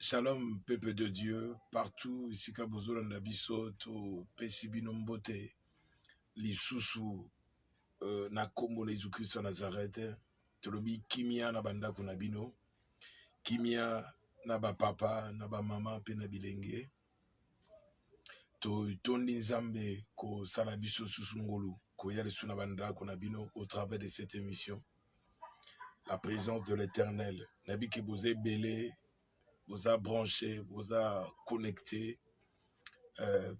Shalom, peuple de Dieu, partout, ici Kabozolo Nabiso, to Pesibino Mbote, li Susu, na Kombo na Jésus Christ Nazareth, tolobi kimia na bandako na bino, kimia na ba papa, na ba mama, pe na bilenge, to tondi nzambe ko salabiso susu ngolu, ko yale su na bandako na bino au travers de cette émission. La présence de l'Éternel, nabi ki boze belé, vous a branché, vous a connecté.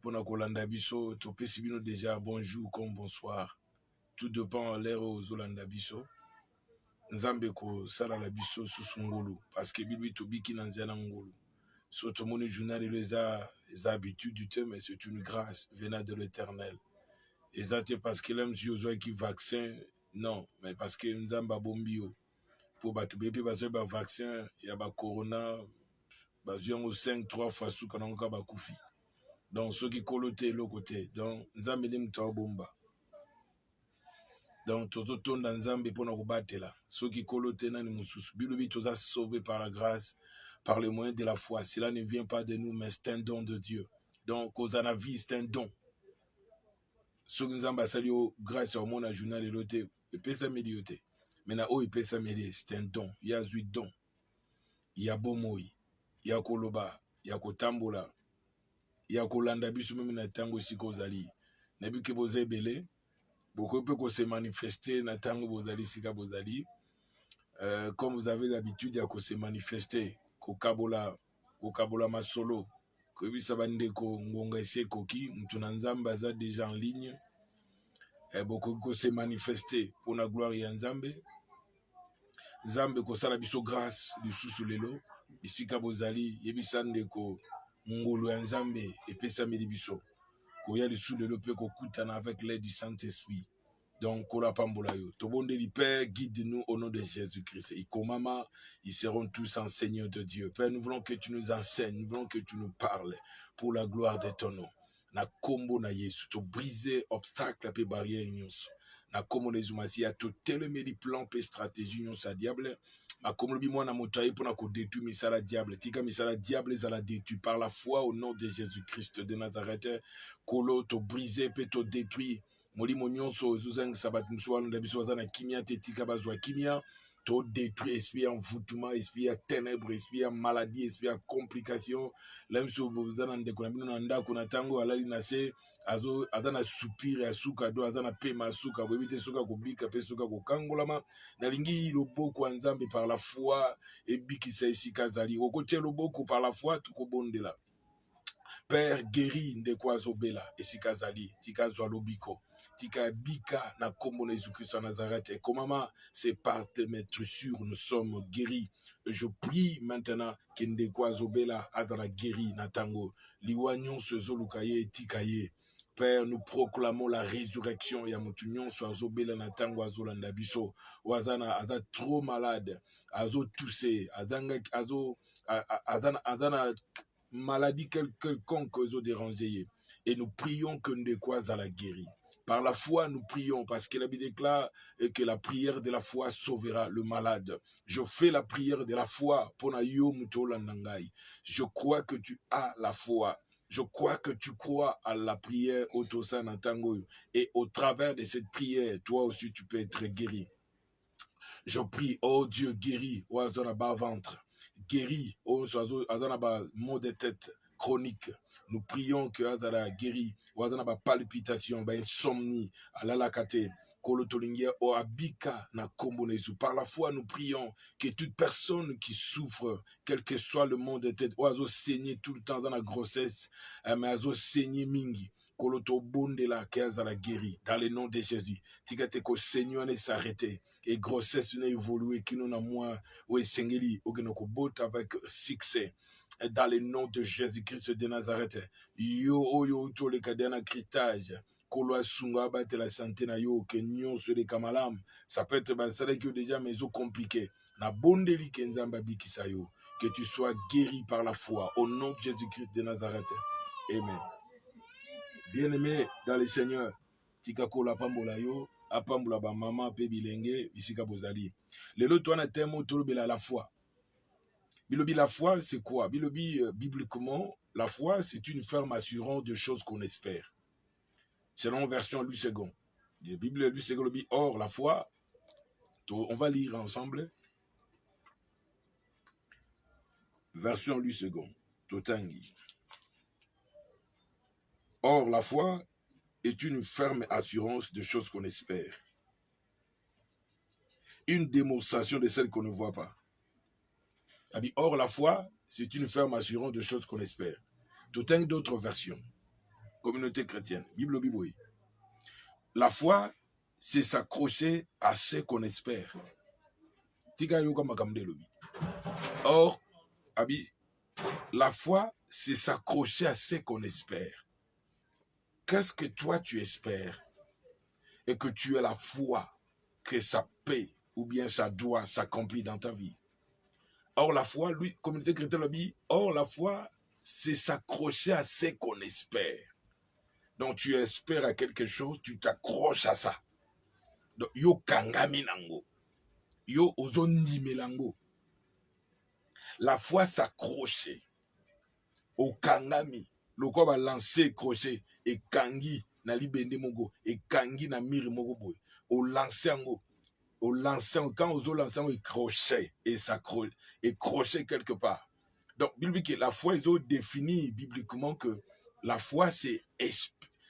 Pour nous Kolanda Biso, tu peux si déjà bonjour comme bonsoir. Tout dépend de l'ère aux Olanda Biso. Nzambe ko sala la biso sous ngolu parce que bibi to biki nanzana ngolu. So to moni journal les habitudes du temps, mais c'est une grâce venant de l'Éternel. Et ça c'est parce qu'il aime si qui vaccin non, mais parce que nzamba bombio pour ba to bébé ba ba vaccin ya ba corona ba zion 5 3 fois sous quand on ka ba kufi. Donc ceux qui colotaient l'autre côté donc nzambe ni mtawa bomba. Donc tous autour dans nzambe pour nous battre là ceux qui colotaient nani mususu bilubi tous a sauvé par la grâce par le moyen de la foi. Cela ne vient pas de nous mais c'est un don de Dieu. Donc aux la vie c'est un don. Ceux qui nzambe sali grâce au monde à journal et l'autre et pesa médioté. Maintenant oh il pesa médié c'est un don. Il y a huit dons. Il y a bomoi, il y a koloba, il y a kotambola. Il y a Kolanda biso même na tango siko zali. Nabi ke boze belé, beaucoup peut se manifester na tango bozali sika bozali. Comme vous avez l'habitude ya ko se manifester ko kabola masolo. Ko bisa bande ko ngonga ese koki, mtu na nzambe za déjà en ligne. Beaucoup ko se manifester pour la gloire ya nzambe. Nzambe ko sala biso grâce lisusu lelo. Isika bozali yebisande ko ngolo ya nzambe epesa biso koya lisu de lope ko kutana avec l'aide du Saint-Esprit. Donc kola pambola yo tobonde li Père, guide-nous au nom de Jésus-Christ. Et komama, ils seront tous enseignants de Dieu. Père, nous voulons que tu nous enseignes, nous voulons que tu nous parles pour la gloire de ton nom. Na kombo na Yesu to briser obstacle pe barrière nyonso. Na kombo na Zumasi a to teleme di plan pe stratégie nyonso a diable. Ma comme le bimon a motaï pour nous détruire misala diable. Tika misala diable za la détruit par la foi au nom de Jésus-Christ de Nazareth. Kolo to briser pe to détruire. Moli monionso zuzang sabat muswa na biso za na kimia te tika bazwa kimia. To détruire esprit envoûtement, esprit à ténèbres, esprit à maladie, esprit à complications. L'homme sur bozana ndeko na bino na ndako na tango alali na se azo adana soupir ya suka do adana pema suka bobite suka kubika pe suka kokangolama na lingi loboko ya nzambe par la foi et bikisa esika zali okotie loboko par la foi tukobondela. Père guéri ndeko azobela esika zali tika zwa lobiko tika bika na kombo na Jésus-Christ à Nazareth. Et komama, c'est par tes maîtres nous sommes guéris. Je prie maintenant que ndeko azobela azala guéri na tango liwanyon se zolukaye tikaye. Père, nous proclamons la résurrection. Ya mutunyon so azobela na tango azolanda biso. Wazana aza trop malade, azo toussé, azanga azo azana maladie quelconque aux dérangés. Et nous prions que ndeko azala guéri. Par la foi, nous prions parce que la Bible déclare que la prière de la foi sauvera le malade. Je fais la prière de la foi pour na yo mutola nangai. Je crois que tu as la foi. Je crois que tu crois à la prière Otosa Natango. Et au travers de cette prière, toi aussi tu peux être guéri. Je prie, oh Dieu, guéris, oazona bas ventre. Guéris, oh azona bas maux de tête chronique. Nous prions que azara guéri, oazona bas palpitation, bas insomnie, alalakate. Kolotolingia o abika na kombonezu. Par la foi, nous prions que toute personne qui souffre, quel que soit le monde de tête, oazo saigner tout le temps dans la grossesse, mais azo saigner mingi. Koloto bondela la guéri dans le nom de Jésus. Tigate ko Seigneur ne s'arrêter et grossesse ne évoluer qui nous a moins ou sengeli ou ko bot avec succès dans le nom de Jésus-Christ de Nazareth. Yo to le cadena critage. Kolo sunga bate la santé na yo que nyon sur les kamalam. Ça peut être basare que déjà mais compliqué. Na bondeli kenzamba bikisa yo. Que tu sois guéri par la foi au nom de Jésus-Christ de Nazareth. Amen. Bien-aimé dans le Seigneur, tikako la pambola yo, apambola ba mama pe bilenge bisika bozali. Lelo to na temo tolobela la foi. Bilobi, la foi, c'est quoi? Bilobi, bibliquement, la foi, c'est une ferme assurance de choses qu'on espère. Selon version Louis II. La Bible Louis II dit, or, la foi, on va lire ensemble. Version Louis II. Totangi. Or, la foi est une ferme assurance de choses qu'on espère. Une démonstration de celles qu'on ne voit pas. Or, la foi, c'est une ferme assurance de choses qu'on espère. Totangi d'autres versions. Communauté chrétienne. Bible Biboui. La foi, c'est s'accrocher à ce qu'on espère. Or, la foi, c'est s'accrocher à ce qu'on espère. Qu'est-ce que toi tu espères? Et que tu aies la foi que ça paie ou bien ça doit s'accomplir dans ta vie. Or, la foi, lui, communauté chrétienne, or, la foi, c'est s'accrocher à ce qu'on espère. Donc, tu espères à quelque chose, tu t'accroches à ça. Donc, yo kangami nango. Yo ozondime lango. La foi s'accrocher au kangami. Le corps va lancer crochet et kangi na libende mogo et kangi na miri mogo boy. Au lancer ango. Au lancer, quand on lancer et crochet et s'accroche et crochet quelque part. Donc, la foi, ils ont défini bibliquement que la foi, c'est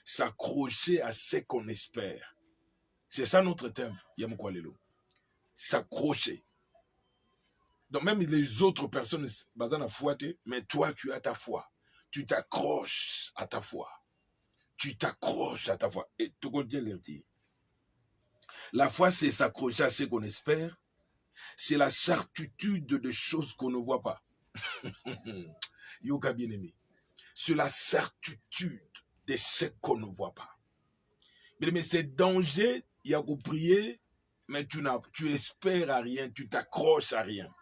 s'accrocher à ce qu'on espère. C'est ça notre thème, Yamoukwalelo. S'accrocher. Donc, même les autres personnes, basent la foi, mais toi, tu as ta foi. Tu t'accroches à ta foi. Tu t'accroches à ta foi. Et tout le monde vient leur dire. La foi, c'est s'accrocher à ce qu'on espère. C'est la certitude de choses qu'on ne voit pas. Yoga bien-aimé. C'est la certitude de ce qu'on ne voit pas. Mais c'est danger, il y a qu'à prier, mais tu espères à rien, tu t'accroches à rien.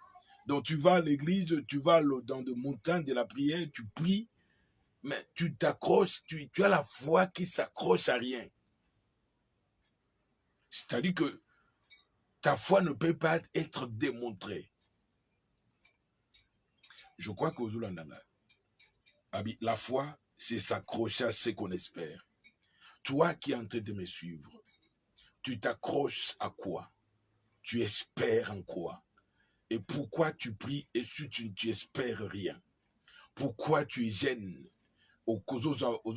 Donc tu vas à l'église, tu vas dans des montagnes de la prière, tu pries, mais tu t'accroches, tu as la foi qui s'accroche à rien. C'est-à-dire que ta foi ne peut pas être démontrée. Je crois qu'au Zulandanga, la foi, c'est s'accrocher à ce qu'on espère. Toi qui es en train de me suivre, tu t'accroches à quoi? Tu espères en quoi? Et pourquoi tu pries et si tu espères rien? Pourquoi tu es gêné? Aux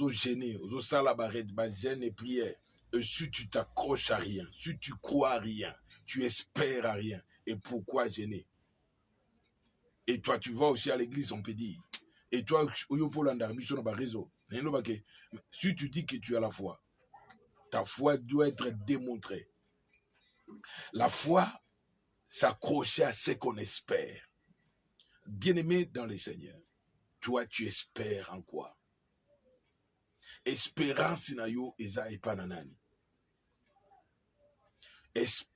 gênés, aux salabarets, gêne et prière. Et si tu t'accroches à rien, si tu crois à rien, tu espères à rien. Et pourquoi gêner? Et toi, tu vas aussi à l'église, on peut dire. Et toi, si tu dis que tu as la foi, ta foi doit être démontrée. La foi, s'accrocher à ce qu'on espère. Bien-aimé dans le Seigneur, toi, tu espères en quoi? Espérance na yo eza epa na nani?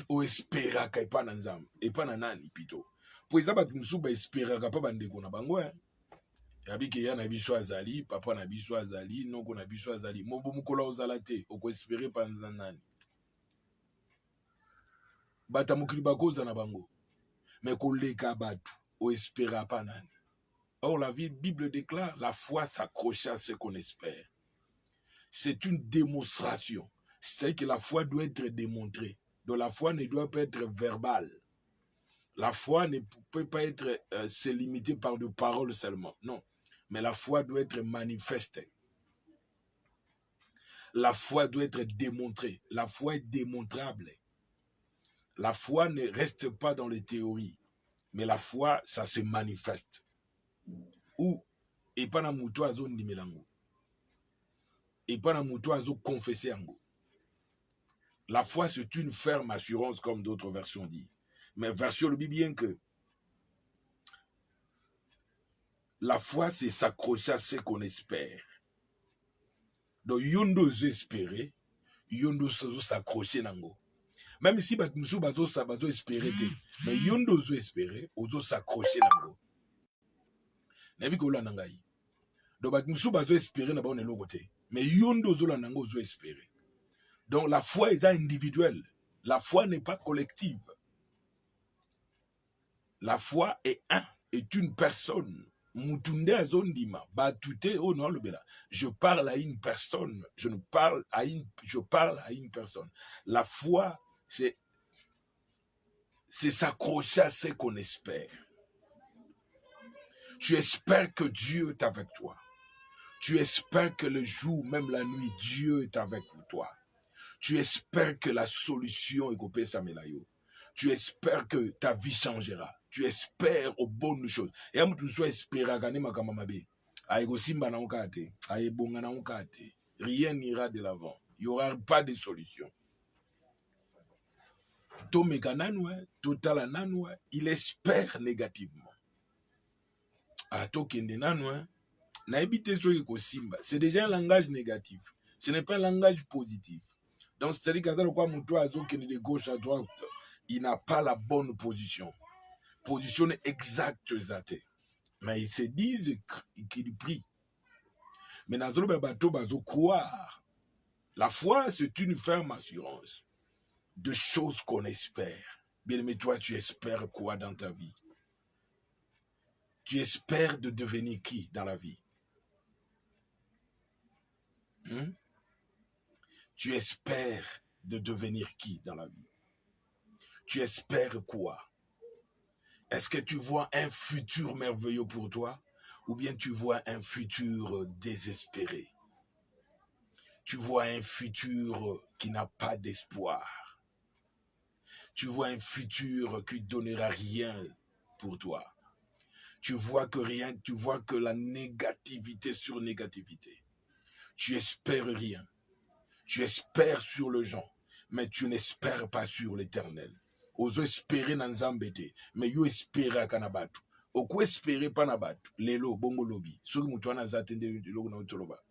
O esperaka epa na nzambe, epa na nani pito? Po eza bato mosusu ba esperaka pa bandeko na bango, yabike ya na biso azali, papa na biso azali, noko na biso azali, mobo mukolo ozala te, oko espere pa na nani? Bata mokili bakoza na bango, mais koleka bato, o espera pa nani? Or la Bible déclare, la foi s'accroche à ce qu'on espère. C'est une démonstration. C'est que la foi doit être démontrée. Donc la foi ne doit pas être verbale. La foi ne peut pas être se limiter par de paroles seulement. Non. Mais la foi doit être manifestée. La foi doit être démontrée. La foi est démontrable. La foi ne reste pas dans les théories. Mais la foi, ça se manifeste. Ou, et pas dans moutoua zone nimelango. Et pas dans moutoua zone confessé ango. La foi, c'est une ferme assurance, comme d'autres versions disent. Mais version le dit bien que la foi, c'est s'accrocher à ce qu'on espère. Donc, yondo espérer, yondo s'accrocher nango. Même si nous bazo espérer, mais yondo espérer, ozo s'accrocher nango. Nebi ko la nangai. Donc, nous bazo espérer na ba on elogote. Mais yondo zo la nango ozo espérer. Donc la foi est individuelle. La foi n'est pas collective. La foi est un est une personne. Je parle à une personne. Je parle à une personne. La foi, c'est s'accrocher à ce qu'on espère. Tu espères que Dieu est avec toi. Tu espères que le jour, même la nuit, Dieu est avec toi. Tu espères que la solution est coupée, Samelayo. Tu espères que ta vie changera. Tu espères aux bonnes choses. Et à tu sois espéré, rien n'ira de l'avant. Il n'y aura pas de solution. Il espère négativement. C'est déjà un langage négatif. Ce n'est pas un langage positif. Donc, c'est-à-dire que de gauche à droite, il n'a pas la bonne position. Position exacte. Mais ils se disent qu'ils prient. Mais dans le bateau, croire. La foi, c'est une ferme assurance de choses qu'on espère. Bien aimé, toi, tu espères quoi dans ta vie? Tu espères de devenir qui dans la vie? Tu espères de devenir qui dans la vie? Tu espères quoi? Est-ce que tu vois un futur merveilleux pour toi? Ou bien tu vois un futur désespéré? Tu vois un futur qui n'a pas d'espoir. Tu vois un futur qui ne donnera rien pour toi. Tu vois que la négativité sur négativité. Tu espères rien. Tu espères sur le gens, mais tu n'espères pas sur l'éternel. Ozo espérer dans Zambete, mais yo espérer à Kanabatu. Oko espérer pas na batu. Lelo bongo lobi. Soki mutu wana zatende logo na utoloba.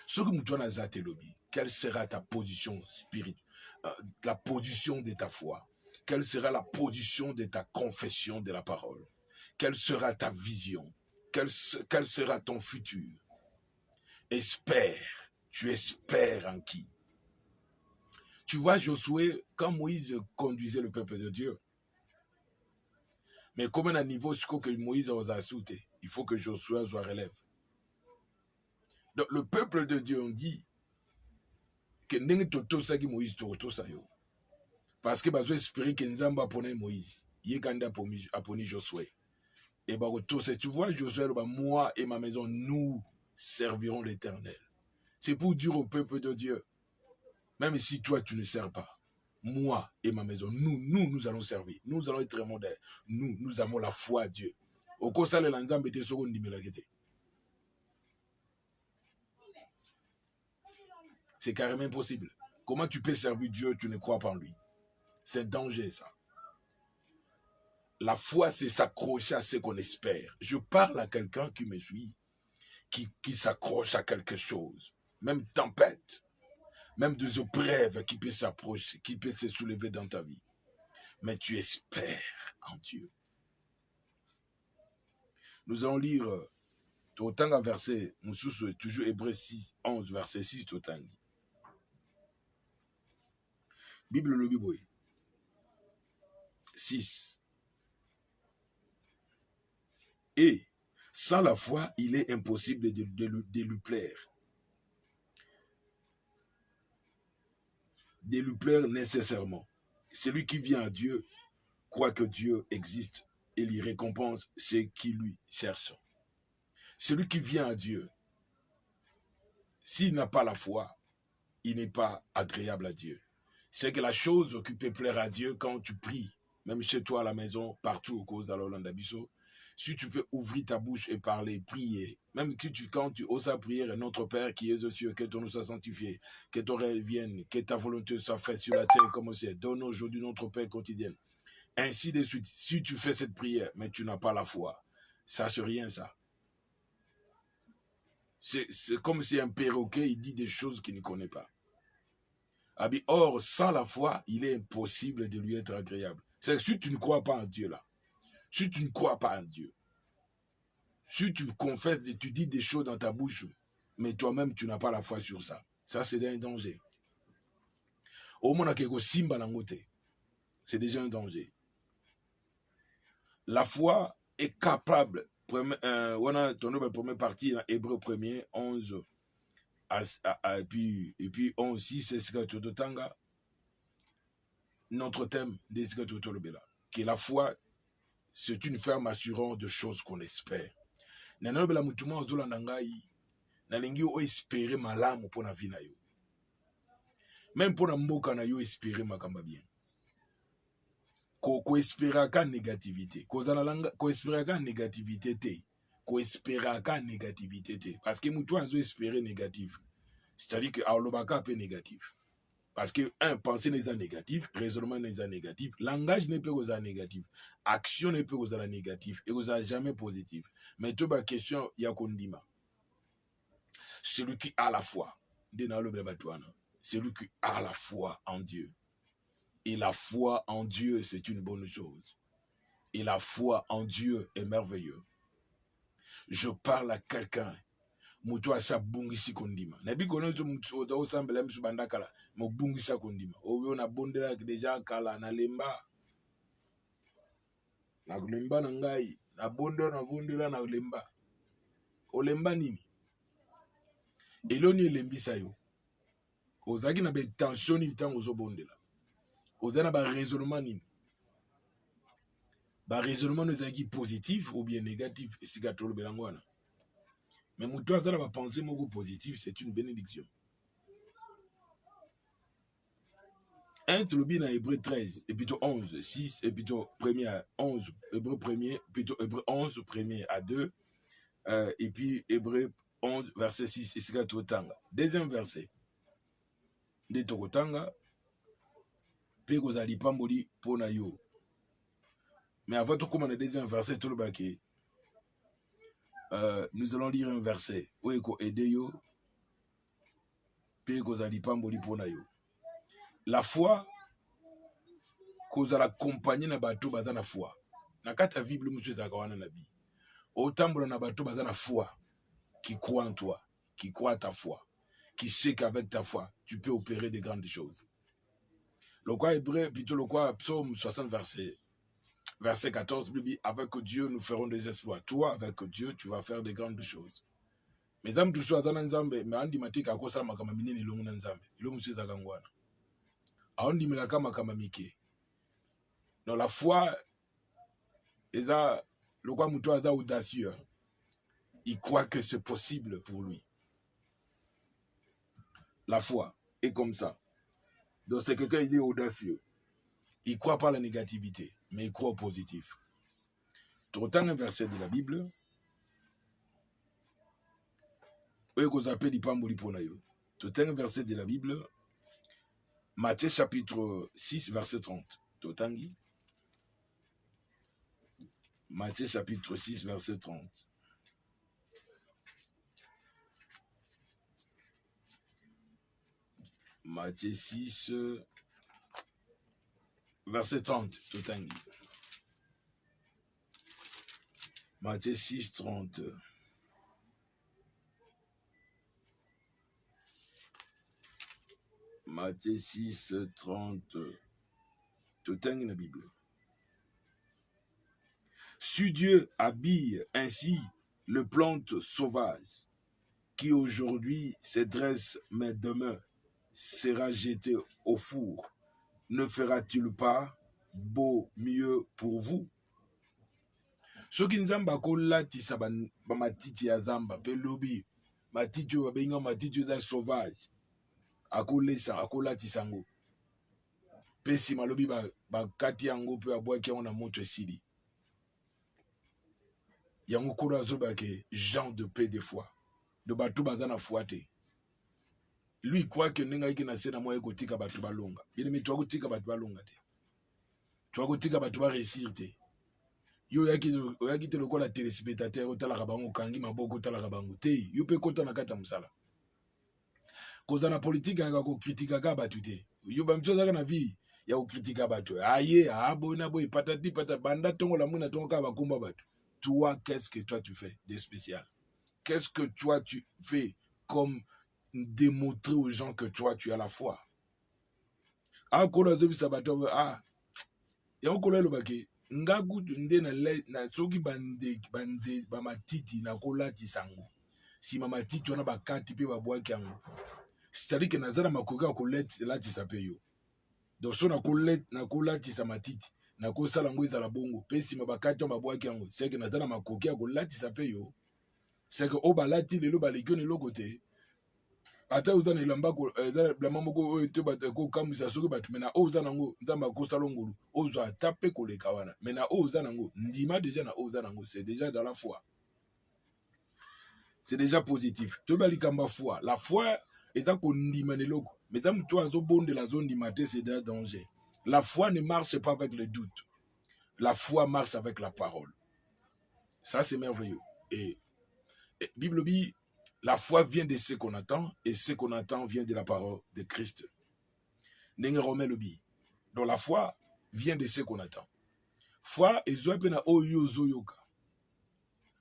Soki mutu wana zate lobi. Quelle sera ta position spirituelle, la position de ta foi? Quelle sera la position de ta confession de la parole? Quelle sera ta vision? Quel sera ton futur? Espère. Tu espères en qui? Tu vois, Josué, quand Moïse conduisait le peuple de Dieu, mais comme un niveau que Moïse a sauté, il faut que Josué soit relève. Donc le peuple de Dieu, on dit que Moïse parce que bazo espérer que Nzamba appone Moïse, il appone Josué. Et tu vois, Josué, moi et ma maison, nous servirons l'Éternel. C'est pour dire au peuple de Dieu, même si toi tu ne sers pas, moi et ma maison, nous allons servir. Nous allons être modèles. Nous avons la foi à Dieu. Au costa de l'Anzambe était seconde dimilagete. C'est carrément impossible. Comment tu peux servir Dieu, tu ne crois pas en lui? C'est un danger, ça. La foi, c'est s'accrocher à ce qu'on espère. Je parle à quelqu'un qui me suit, qui s'accroche à quelque chose. Même tempête, même des épreuves qui peuvent s'approcher, qui peuvent se soulever dans ta vie. Mais tu espères en Dieu. Nous allons lire autant un verset, toujours Hébreux 6, 11, verset 6, autant. Bible le Bible. 6. Et sans la foi, il est impossible de lui plaire. De lui plaire nécessairement. Celui qui vient à Dieu croit que Dieu existe et lui récompense ceux qui lui cherchent. Celui qui vient à Dieu, s'il n'a pas la foi, il n'est pas agréable à Dieu. C'est que la chose qui peut plaire à Dieu quand tu pries, même chez toi à la maison, partout au cause de l'Hollande Abisso, si tu peux ouvrir ta bouche et parler, prier, même quand tu oses prier, notre Père qui est aux cieux, que ton nom soit sanctifié, que ton règne vienne, que ta volonté soit faite sur la terre comme au ciel. Donne aujourd'hui notre Père quotidien. Ainsi de suite, si tu fais cette prière, mais tu n'as pas la foi, ça c'est rien ça. C'est comme si un perroquet, il dit des choses qu'il ne connaît pas. Or, sans la foi, il est impossible de lui être agréable. C'est que si tu ne crois pas en Dieu là, si tu ne crois pas en Dieu, si tu confesses, tu dis des choses dans ta bouche, mais toi-même tu n'as pas la foi sur ça, ça c'est un danger. Au moins, simba langote. c'est déjà un danger. La foi est capable, on a tourné la première partie dans Hébreu 1er, 11, et puis 11, 6, c'est ce que tu as notre thème, que la foi, c'est une ferme assurance de choses qu'on espère. Nanobela mutuma ozola nangai, nalingi o espérer malamu pour la vie na yo. Même pour la mboka na yo espérer makamba bien. Ko espérer ka négativité, ko espérer ka négativité te, ko espérer ka négativité te, parce que mutu azo espérer négatif. C'est-à-dire que aolobaka peu négatif. Parce que, pensée n'est pas négatif, raisonnement n'est pas négatif, langage n'est pas négatif, action n'est pas négatif, et vous n'avez jamais positif. Mais toute la question, il y a Kondima. Celui qui a la foi, celui qui a la foi en Dieu. Et la foi en Dieu, c'est une bonne chose. Et la foi en Dieu est merveilleux. Je parle à quelqu'un. Mutu asa bungisi kondima. Nabi konozo mutu oda osambela msu bandakala mo bungisa kondima. Oyo na bondela deja kala na lemba. Na lemba na ngai, na bondela na lemba. Olemba nini? Eloni elembisa yo. Ozaki na be tension ni tango zo bondela. Ozana na ba raisonnement nini? Ba raisonnement no ezaki positif ou bien négatif esika tolo belangwana. Mais mutu asa na ba pensée moko positif, c'est une bénédiction. 1 Tolobie dans Hébreu 13, et plutôt 11, 6, et plutôt 1er à 11, Hébreu 1er, plutôt Hébreu 11, 1er à 2, et puis Hébreu 11, verset 6, et c'est Totanga. Deuxième verset, de Tokotanga, Pegozali Pamboli Ponayo. Mais avant de commencer le deuxième verset, Tolobake, nous allons lire un verset, Oeko Edeyo, Pegozali Pamboli Ponayo. La foi, cause à l'accompagner na bateau baza na foi. Na kata Bible monsieur zakawana nabi. Autant na bateau baza na foi qui croit en toi, qui croit à ta foi, qui sait qu'avec ta foi, tu peux opérer de grandes choses. Le quoi hébreu, plutôt le quoi psaume 60 verset 14, dit avec Dieu nous ferons des exploits. Toi avec Dieu tu vas faire de grandes choses. Mais âmes tout soit dans nzambe, mais andi matika akosa makama minene longu na nzambe. Ilo monsieur zakangwana. Aondi milaka makama mike. Dans la foi, le quoi moutou aza audacieux. Il croit que c'est possible pour lui. La foi est comme ça. Donc c'est quelqu'un qui est audacieux. Il ne croit pas à la négativité, mais il croit au positif. Tu retends un verset de la Bible. Tu retends un verset de la Bible. Matthieu chapitre 6, verset 30. Totangi. Matthieu chapitre 6, verset 30. Matthieu 6, verset 30. Totangi. Matthieu 6, 30. Matthieu 6, 30. Totangi la Bible. Si Dieu habille ainsi le plante sauvage, qui aujourd'hui se dresse mais demain sera jeté au four, ne fera-t-il pas beau mieux pour vous? Ce qui nous a kolatisa ba matiti ya zamba pe lobi matiti o benga matiti za sauvage akolesa akolatisa ngo pe si malobi ba kati yango pe abwaki on a moto esili yango kola zobake Jean de paix de foi de batu bazana fuate. Lui croit que nenga iki na sena moye kotika batu balonga. Bien mais toi kotika batu balonga te. Toi kotika batu ba réussir te. Yo yaki te lokola téléspectateur otala kabango kangi maboko otala kabango te. Yo pe kota na kata musala. Koza na politique anga ko kritika ka batu te. Yo ba mtso zaka na vie ya ko kritika batu. Aye abona boy patati patata banda tongo la muna tongo ka bakumba batu. Toi qu'est-ce que toi tu fais de spécial? Qu'est-ce que toi tu fais comme démontrer aux gens que toi tu as la foi? Ah, Ya okola lo bake nga kutu nde na soki bande ba matiti na kolati sango. Si ma matiti wana bakati pe babwaki yango. C'est-à-dire que nazala makoki ya kolatisa pe yo. Donc so na kolatisa matiti na kosala ngo ezala bongo pe si bakati wana babwaki yango. C'est que nazala makoki ya kolatisa pe yo. C'est que o balati lelo baleki na eloko te. Ata uza na elamba ko blama moko oyo te bato ko kamisa soki bato mena o uza nango nzamba akosala ngolu ozwa ata pe koleka wana mena o uza nango ndima déjà na o uza nango c'est déjà dans la foi. C'est déjà positif. To balikamba foi. La foi est à kondima neloko. Mais tant que tu as bon de la zone d'imate, c'est d'un danger. La foi ne marche pas avec le doute. La foi marche avec la parole. Ça, c'est merveilleux. Et Bible dit, la foi vient de ce qu'on attend, et ce qu'on attend vient de la parole de Christ. Donc la foi vient de ce qu'on attend. Foi, ezouapena oyo zoyoka.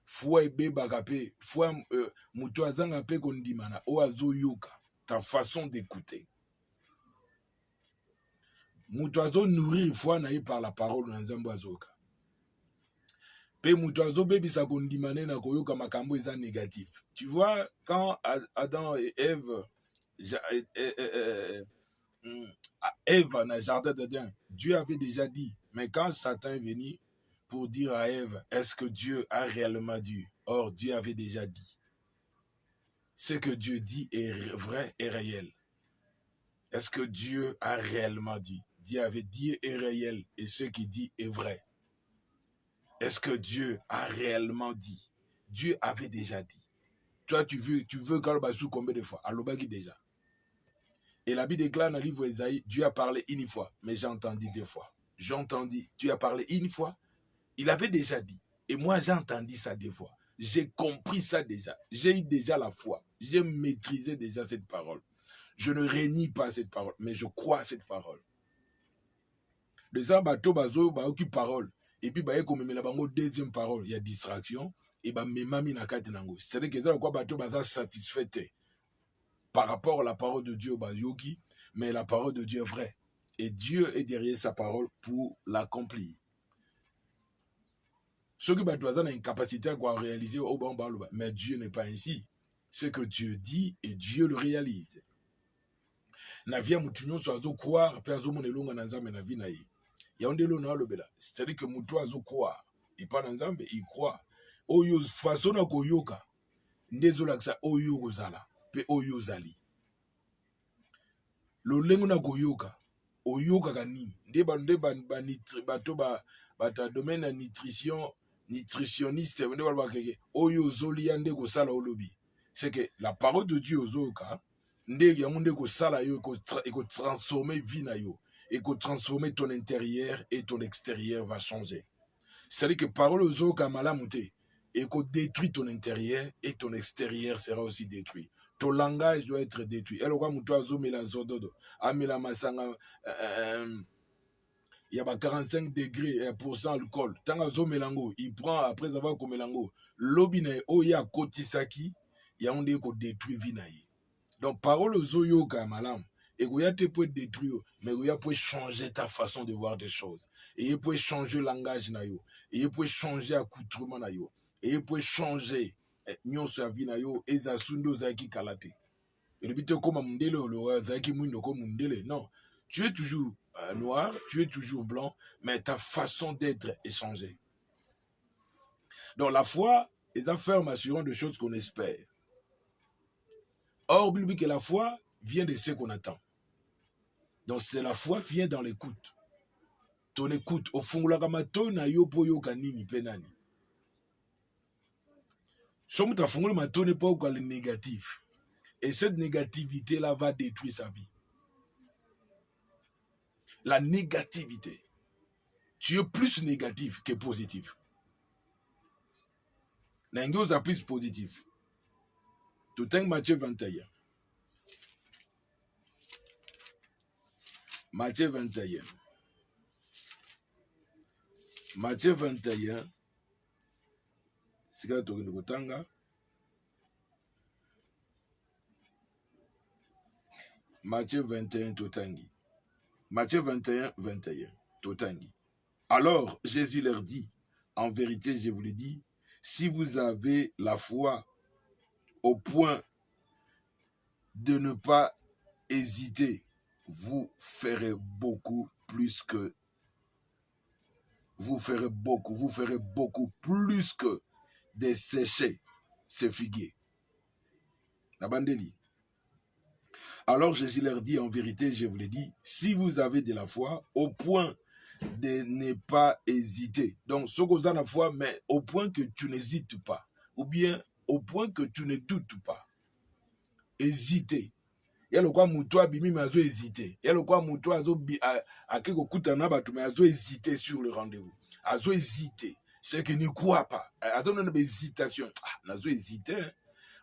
Foi ebebaka pe, foi mutu azanga pe kondimana o azoyoka. Ta façon d'écouter. Mutu azo nourrir foi na ye par la parole na nzambo azoka. Pe mutu azo bebisa kondimane na koyoka makambo eza négatif. Tu vois, quand Adam et Ève Ève dans le jardin d'Éden, Dieu avait déjà dit, mais quand Satan est venu pour dire à Ève, est-ce que Dieu a réellement dit? Or, Dieu avait déjà dit. Ce que Dieu dit est vrai et réel. Est-ce que Dieu a réellement dit? Dieu avait dit est réel et ce qu'il dit est vrai. Est-ce que Dieu a réellement dit? Dieu avait déjà dit. Toi, tu veux Kalbasou combien de fois? Alobagi déjà. Et la Bible déclare dans le livre d'Ésaïe, Dieu a parlé une fois, mais j'ai entendu deux fois. J'ai entendu, Dieu a parlé une fois, il avait déjà dit. Et moi, j'ai entendu ça deux fois. J'ai compris ça déjà. J'ai eu déjà la foi. J'ai maîtrisé déjà cette parole. Je ne renie pas cette parole, mais je crois à cette parole. Les gens bateau bazo ba oki parole et puis ba comme la bango deuxième parole, il y a distraction et ba memami na kati nango. C'est-à-dire que ça quoi bateau baza satisfait par rapport à la parole de Dieu ba yoki, mais la parole de Dieu est vraie et Dieu est derrière sa parole pour l'accomplir. Ceux qui bateau baza na incapacité à réaliser au bon baloba, mais Dieu n'est pas ainsi. Ce que Dieu dit et Dieu le réalise. Na via mutunyo so azo croire pe azo monelonga na nzambe na vie na ye. C'est-à-dire que mutu azo croire et pas dans Nzambe il croit oyo façon na koyoka ndezola ksa oyo kozala pe oyo zali lolengo na koyoka oyoka kanini bato bata domaine ya nutritionniste nde balobaka oyo zolia nde kosala olobi. C'est que la parole de Dieu ozoka nde yango nde kosala yo ekotransformer vie na yo et que transformer ton intérieur et ton extérieur va changer. C'est-à-dire que parole aux autres malamouté et que détruit ton intérieur et ton extérieur sera aussi détruit. Ton langage doit être détruit. Alors quand muto azomela zododo, amela masanga il y a 45 degrés % alcool. Tant azomelango, il prend après avoir komelango. Lobine oya kotisaki, ya onde ko détruit vinayi. Donc parole aux oyoka malam. Et tu peux détruire, mais tu peux changer ta façon de voir des choses. Et tu peux changer le langage, et tu peux changer l'accoutrement, et tu peux changer la vie, et ça sundo zaki kalate. Et depuis comme mundele, zaki mundo comme mundele. Non, tu es toujours noir, tu es toujours blanc, mais ta façon d'être est changée. Donc la foi est ferme assurant de choses qu'on espère. Or, Bible dit que la foi vient de ce qu'on attend. Donc c'est la foi qui vient dans l'écoute. Ton écoute. Au fond, la gamato na yo po yo kanini penani. Somme ta fongolo mato n'est pas au négatif. Et cette négativité-là va détruire sa vie. La négativité. Tu es plus négatif que positif. N'engos a plus positif. Tout un Matthieu 21. Matthieu 21. Matthieu 21. Sika tokende kotanga. Matthieu 21 totangi. Matthieu 21, 21 totangi. Alors Jésus leur dit, en vérité, je vous le dis, si vous avez la foi au point de ne pas hésiter, vous ferez beaucoup plus que vous ferez beaucoup plus que des séchés ce figuier. La bandeli. Alors Jésus leur dit, en vérité, je vous le dis, si vous avez de la foi, au point de ne pas hésiter. Donc, ce que vous avez la foi, mais au point que tu n'hésites pas. Ou bien, au point que tu ne doutes pas. Hésiter. Il y a le quoi moutoua bimi mais azo hésiter. Il y a le quoi moutoua azo a quelque kutana batu mais azo hésiter sur le rendez-vous. Azo hésiter. C'est que ne croit pas. Azo non hésitation. Ah, nazo hésiter.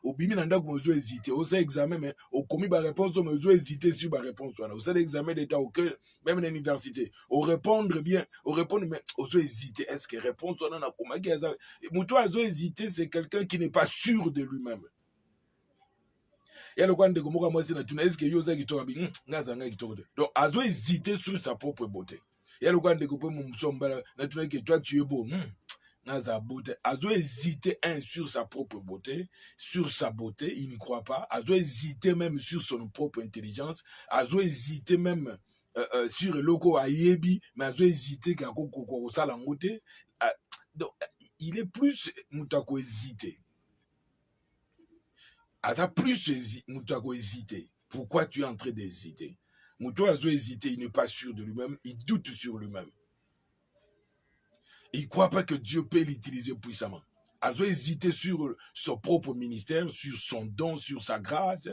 Au bimi nanda ko azo hésiter. Au ça examen mais au commis ba réponse mais azo hésiter sur ba réponse. Au ça l'examen d'état au cœur même à l'université. Au répondre bien, au répondre mais azo hésiter. Est-ce que réponse on a comment qui azo moutoua azo hésiter c'est quelqu'un qui n'est pas sûr de lui-même. Et le quoi de comment moi c'est naturel est-ce que yosa qui toka bi ngazanga qui toka donc azo hésiter sur sa propre beauté. Et le quoi de couper mon sombre naturel que toi tu es beau ngaza beauté azo hésiter sur sa propre beauté, sur sa beauté, il n'y croit pas, azo hésiter même sur son propre intelligence, azo hésiter même sur le logo ayebi mais azo hésiter kako ko sala ngote donc il est plus mutako hésiter. Ada plus hésiter. Pourquoi tu es en train d'hésiter? Moutou a hésité, il n'est pas sûr de lui-même, il doute sur lui-même. Il ne croit pas que Dieu peut l'utiliser puissamment. A hésité sur son propre ministère, sur son don, sur sa grâce.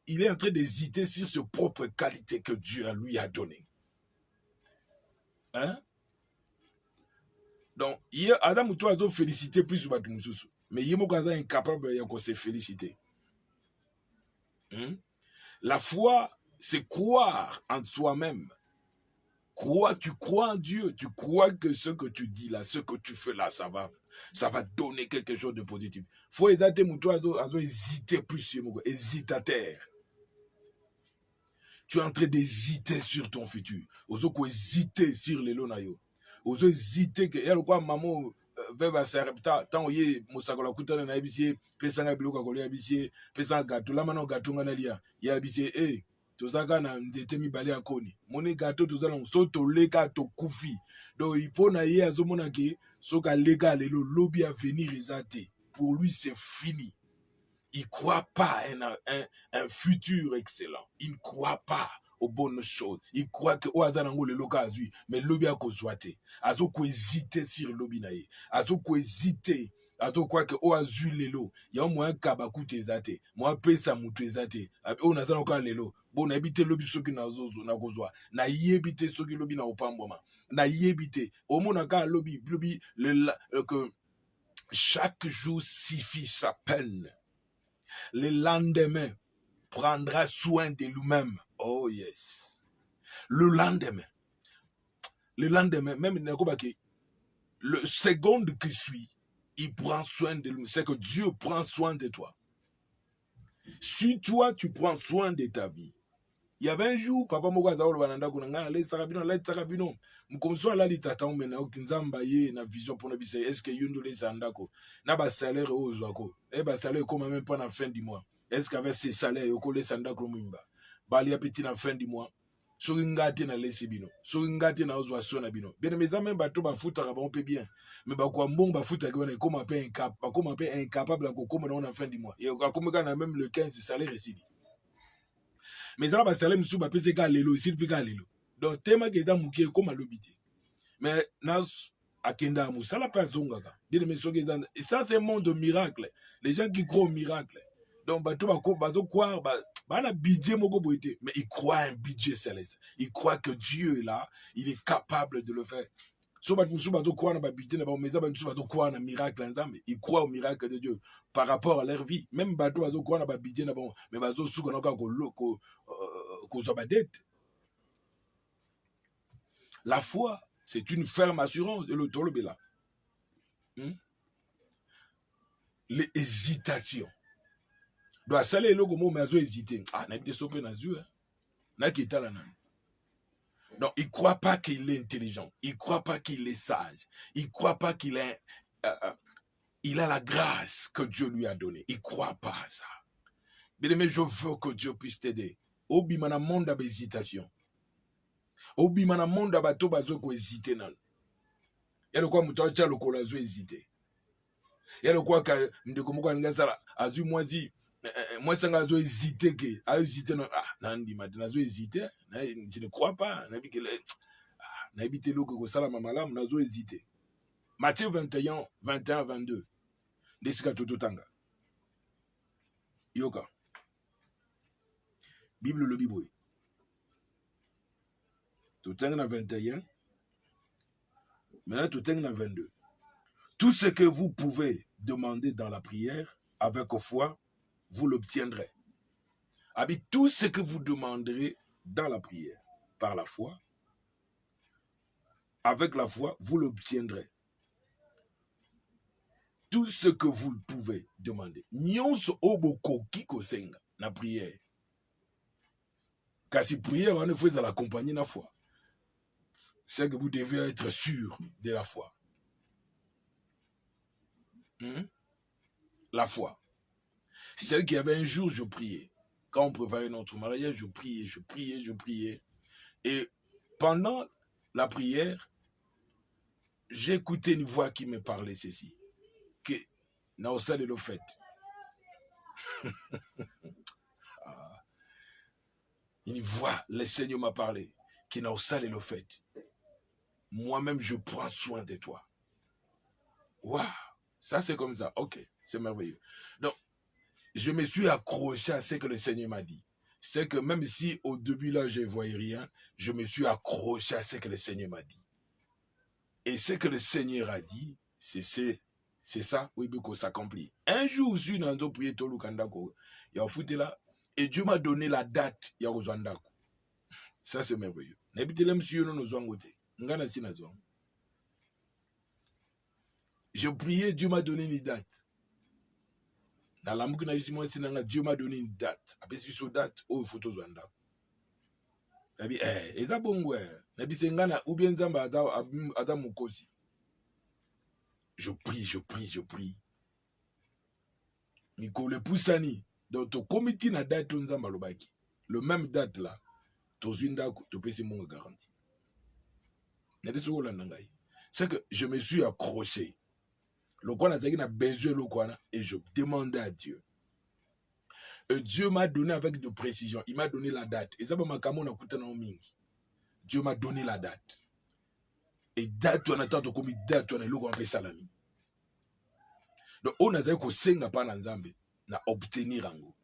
Il est en train d'hésiter sur ses propres qualités que Dieu lui a données. Hein? Donc, Adam Moutou a félicité plus sur Batumoussou. Mais il est incapable de se féliciter. La foi, c'est croire en soi-même. Tu crois en Dieu, tu crois que ce que tu dis là, ce que tu fais là, ça va donner quelque chose de positif. Faut hésiter, hésiter plus, hésitateur. Tu es en train d'hésiter sur ton futur. Ozo hésiter sur les lonayo. Ozo hésiter que y'a quoi maman beba serpta tant yé musakola kutana na bisie pesa na biloka kolia bisie pesa gato la mano gato ngana lia ya bisie tozaka na ndete mibale ya koni moni gato tozala soto leka to kufi donc il faut na ye azomona ke soka leka lelo lobby à venir ezate pour lui c'est fini. Il ne croit pas un futur excellent. Il ne croit pas aux bonnes choses. Il croit que Oazanango le local mais lobby a kozwate. Azo ko hésiter sur lobby nae. Azo ko hésiter. Azo quoi que Oazu lelo. Ya moins kabakute zate. Moi pesa mutu zate. O nazana ko lelo. Bon na habite lobby soki na zozo na kozwa. Na yebite soki lobby na opamboma. Na yebite. Au mona ka lobby que chaque jour suffit sa peine. Le lendemain prendra soin de lui-même. Oh yes. Le lendemain, même le seconde qui suit, il prend soin de lui. C'est que Dieu prend soin de toi. Si toi, tu prends soin de ta vie, il y avait un jour, papa Mogaza Bananda Kunanga, les Sarabino, les Sarabino, Mkomso la litata mena okinzamba ye na vision pour nous est-ce que yundo les sandako na ba salaire ozwako e ba salaire comme même pas na fin du mois est-ce qu'avec ces salaires yoko les sandako mwimba bali ya petit na fin du mois so ngate na lesi bino so ngate na ozwa sona bino bien mes amis bato ba futa ba on peut bien mais ba kwa mbong ba futa ko na comme un peu incapable ko comme na fin du mois et comme quand même le 15 salaire ici mais ça va salaire msou ba pese ka lelo ici puis ka lelo donc tema ke da mukie comme lobité mais nas akenda musala pas zongaka bien mais so ke et ça c'est un monde de miracle les gens qui croient au miracle donc bato ba croire ba na budget moko boité mais ils croient un budget céleste ils croient que Dieu est là il est capable de le faire so bato msou ba croire na ba budget na ba mais ça ba msou ba croire na miracle nzambe ils croient au miracle de Dieu par rapport à leur vie même bato ba croire na ba budget na bon mais ba suka na ko zo ba dette. La foi, c'est une ferme assurance de l'autoroute là. Les hésitations. Donc, ça, les logos, mais hésiter. Ah, n'a pas de sopé dans yeux. N'a qui est là. Donc, il ne croit pas qu'il est intelligent. Il ne croit pas qu'il est sage. Il ne croit pas qu'il est... il a la grâce que Dieu lui a donnée. Il ne croit pas à ça. Bien-aimé, je veux que Dieu puisse t'aider. Obi mana monde d'hésitation. Obi mana monde bato bazo ko hésiter nan. Ya le quoi mutacha le kolazo hésiter. Ya le quoi ka ndeko moko nga sala azu moisi moi sanga zo hésiter que a hésiter non ah nandi madina zo hésiter je ne crois pas na bi que na habité lo ko sala mamala na zo hésiter. Matthieu 21 22 desika tototanga. Yoka. Bible le Bible. Totanga 21. Maintenant totanga 22. Tout ce que vous pouvez demander dans la prière avec foi, vous l'obtiendrez. Tout ce que vous demanderez dans la prière par la foi, avec la foi, vous l'obtiendrez. Tout ce que vous pouvez demander. Nyonso oboko kiko senga na prière. Car si prière, on ne fait à l'accompagner la foi. C'est que vous devez être sûr de la foi. La foi. C'est qu'il y avait un jour, je priais. Quand on préparait notre mariage, je priais. Et pendant la prière, j'ai écouté une voix qui me parlait ceci. Que Naosa de l'Ofet. Une voix, le Seigneur m'a parlé. Qui Naosa de l'Ofet. Moi-même, je prends soin de toi. Waouh! Ça, c'est comme ça. Ok, c'est merveilleux. Donc, je me suis accroché à ce que le Seigneur m'a dit. C'est que même si au début, là, je ne voyais rien, je me suis accroché à ce que le Seigneur m'a dit. Et ce que le Seigneur a dit, c'est ça, oui, que ça s'accomplit. Un jour, je suis dans un prier tout le Kandako, il y a foutu là, et Dieu m'a donné la date, il y a Rosandako. Ça, c'est merveilleux. Je priais, Dieu m'a donné une date. Dans l'amour que Dieu m'a donné une date. Après, c'est une date, oh, il faut tout Zanda. Et ça, bon, ouais. Ou bien Zamba Adam Mukosi. Je prie. Miko le Poussani. Donc, ton comité n'a date on Zamba Lobaki. Le même date là. Tozunda, tu peux se mon garantie. C'est que je me suis accroché. Le quoi n'a besoin le quoi et je demandais à Dieu. Et Dieu m'a donné avec de précision. Il m'a donné la date. Et ça va m'accamonner à mingi. Dieu m'a donné la date. Et date, on attend comme date, on a l'eau qu'on fait salami. Donc, on a dit que c'est pas l'ensemble, na obtenir en gros.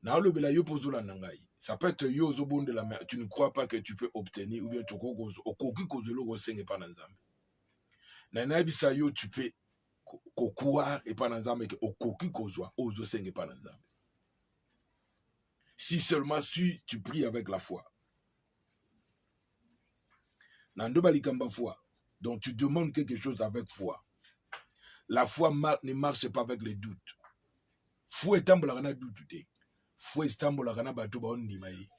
Na le bela yo pozo la nangai. Ça peut être yo zo bon de la mer. Tu ne crois pas que tu peux obtenir ou bien tu crois au koki kozo lo c'est pas l'ensemble. Na na bisa yo tu peux kokuar et pas l'ensemble que au koki kozo ozo c'est pas l'ensemble. Si seulement tu pries avec la foi. Nandoba likamba foi. Donc tu demandes quelque chose avec foi. La foi ne marche pas avec les doutes. Foi est tambola doute. Foi est tambola bato ba ondima yi.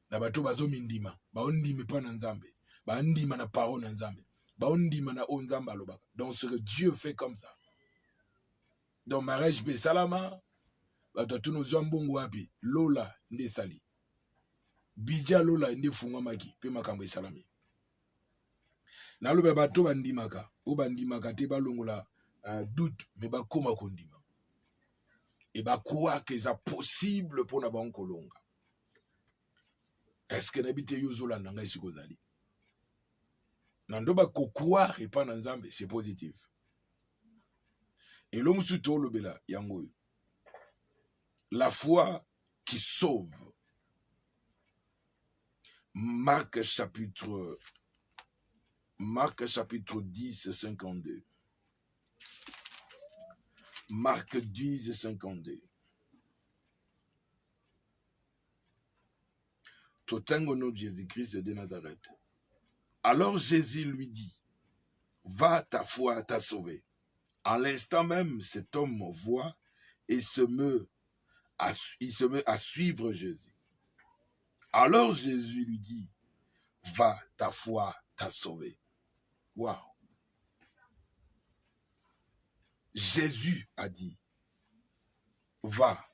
Na bato bazo mindima. Ba ondimi pa na nzambe. Ba ondima na parole na nzambe. Ba ondima na onzamba lobaka. Donc ce que Dieu fait comme ça. Donc mariage be salama. Bato tuno zambongo wapi. Lola nde sali. Bija lola nde funga maki. Pe makambo salami. Na lobe bato bandimaka. O bandimaka te balongola doute. Mais ba koma kondima. Et bah quoi que c'est possible pour n'avoir kolonga. Est-ce que n'habite yozola nanga sikozali? Nandoba kokwa et pas nanzambe, c'est positif. Et l'homme suto le bela yango. La foi qui sauve. Marc chapitre 10, 52. Marc 10, 52. Totango nom de Jésus-Christ de Nazareth. Alors Jésus lui dit, va, ta foi t'a sauvé. À l'instant même, cet homme voit et il se met à suivre Jésus. Alors Jésus lui dit, Va, ta foi t'a sauvé. Waouh. Jésus a dit, va,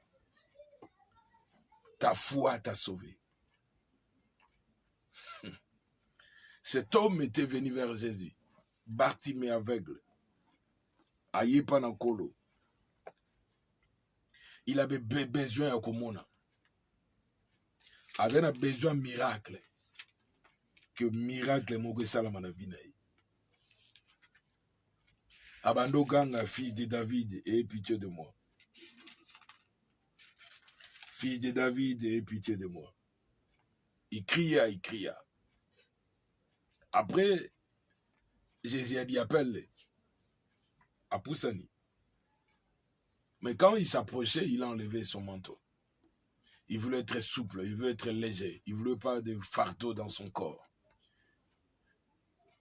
ta foi t'a sauvé. Cet homme était venu vers Jésus, Bartimée aveugle, Ayepanakolo. Il avait besoin de Komona. Il avait besoin de miracle. Que miracle moke salama na vie. Abando Ganga, fils de David, aie pitié de moi. Fils de David, aie pitié de moi. Il cria, il cria. Après, Jésus a dit, appelle-le. À Poussani. Mais quand il s'approchait, il a enlevé son manteau. Il voulait être souple, il voulait être léger. Il ne voulait pas de fardeau dans son corps.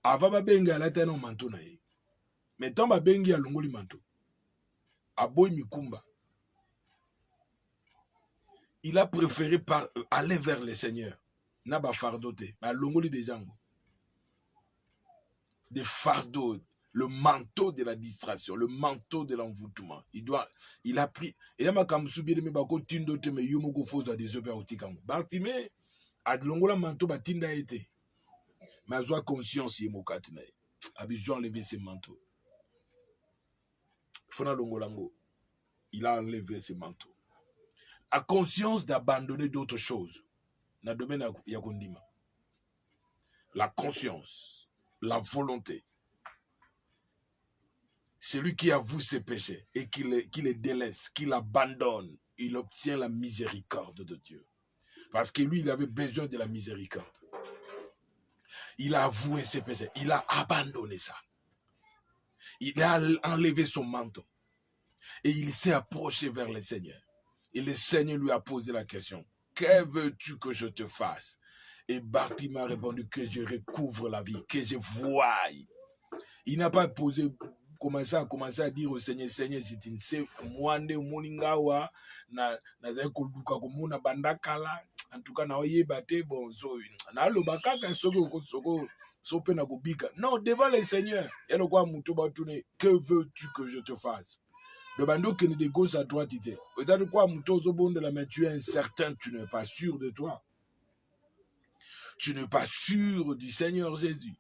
Avant babengi alata na manteau na ye. Mais tant babengi alongoli manteau. Aboy mikumba. Il a préféré aller vers le Seigneur. N'a pas fardeau te. Mais alongoli des gens. Des fardeaux. Le manteau de la distraction, le manteau de l'envoûtement. Il a pris. Et là, comme subir mes bako tindo te me yomoko fosa des opérations. Bartimée a longola manteau batinda été. Mais a joie conscience yemokatine. A besoin enlever ses manteaux. Fona longolango. Il a enlevé ses manteaux. A conscience d'abandonner d'autres choses. Na domaine yakondima. La conscience, la volonté. Celui qui avoue ses péchés et qui les délaisse, qui l'abandonne, il obtient la miséricorde de Dieu. Parce que lui, il avait besoin de la miséricorde. Il a avoué ses péchés, il a abandonné ça. Il a enlevé son manteau et il s'est approché vers le Seigneur. Et le Seigneur lui a posé la question, que veux-tu que je te fasse? Et Bartimée a répondu, que je recouvre la vie, que je voie. Il n'a pas commencé à dire au Seigneur, Seigneur, si tu ne sais, moi, moningawa, na koluka komuna bandakala, en tout cas, na oye bate, bon, so, na lo bakaka, sope na gobika. Non, devant le Seigneur, et le quoi, moutou batoune, que veux-tu que je te fasse? Le bando qui est de gauche à droite, il dit, de quoi, moutou zobon de la main, tu es incertain, tu n'es pas sûr de toi. Tu n'es pas sûr du Seigneur Jésus.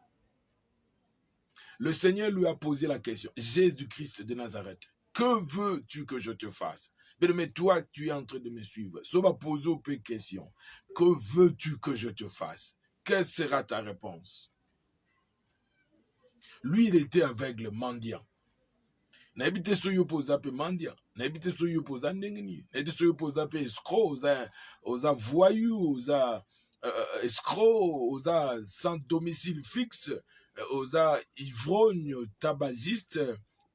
Le Seigneur lui a posé la question, Jésus-Christ de Nazareth, que veux-tu que je te fasse? Mais toi, tu es en train de me suivre. Ça va poser une question. Que veux-tu que je te fasse? Quelle sera ta réponse? Lui, il était aveugle, mendiant. N'habite soyo posa pe mendiant. N'habite soyo posa nengeni. N'habite soyo posa pe escroc, aux voyous, aux escrocs, aux sans domicile fixe, aux ivrognes, tabagistes,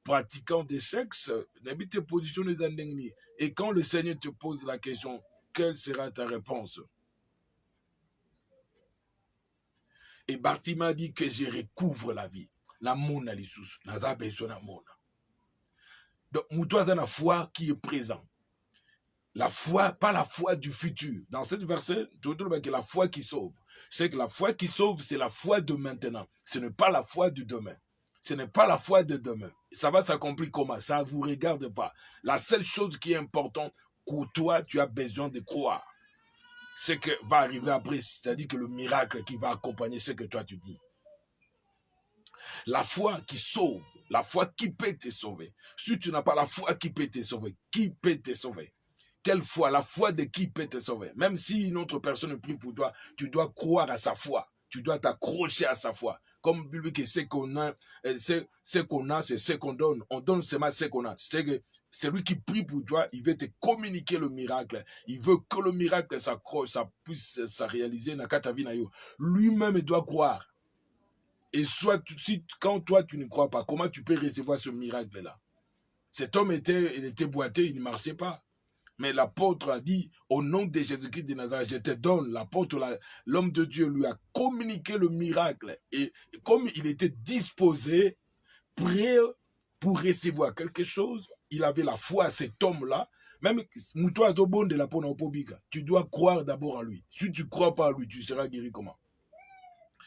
pratiquants des sexes, n'habite position des ennemis. Et quand le Seigneur te pose la question, quelle sera ta réponse? Et Bartimée a dit que je recouvre la vie. La mona l'issous, n'a besoin de mona. Donc, moutois a la foi qui est présent. La foi, pas la foi du futur. Dans cette verset, tu trouves que la foi qui sauve. C'est que la foi qui sauve, c'est la foi de maintenant. Ce n'est pas la foi du demain. Ce n'est pas la foi de demain. Ça va s'accomplir comment? Ça ne vous regarde pas. La seule chose qui est importante, que toi, tu as besoin de croire. Ce que va arriver après, c'est-à-dire que le miracle qui va accompagner ce que toi tu dis. La foi qui sauve, la foi qui peut te sauver. Si tu n'as pas la foi qui peut te sauver, qui peut te sauver? Quelle foi? La foi de qui peut te sauver? Même si une autre personne prie pour toi, tu dois croire à sa foi. Tu dois t'accrocher à sa foi. Comme lui que ce qu'on a, c'est ce qu'on donne. On donne seulement ce qu'on a. C'est que celui qui prie pour toi, il veut te communiquer le miracle. Il veut que le miracle s'accroche, ça puisse se réaliser dans ta vie. Lui-même, il doit croire. Et soit, quand toi, tu ne crois pas, comment tu peux recevoir ce miracle-là? Cet homme il était boité, il ne marchait pas. Mais l'apôtre a dit, au nom de Jésus-Christ de Nazareth, je te donne. L'apôtre, l'homme de Dieu lui a communiqué le miracle. Et comme il était disposé, prêt pour recevoir quelque chose, il avait la foi à cet homme-là. Même tu dois croire d'abord en lui. Si tu ne crois pas en lui, tu seras guéri comment?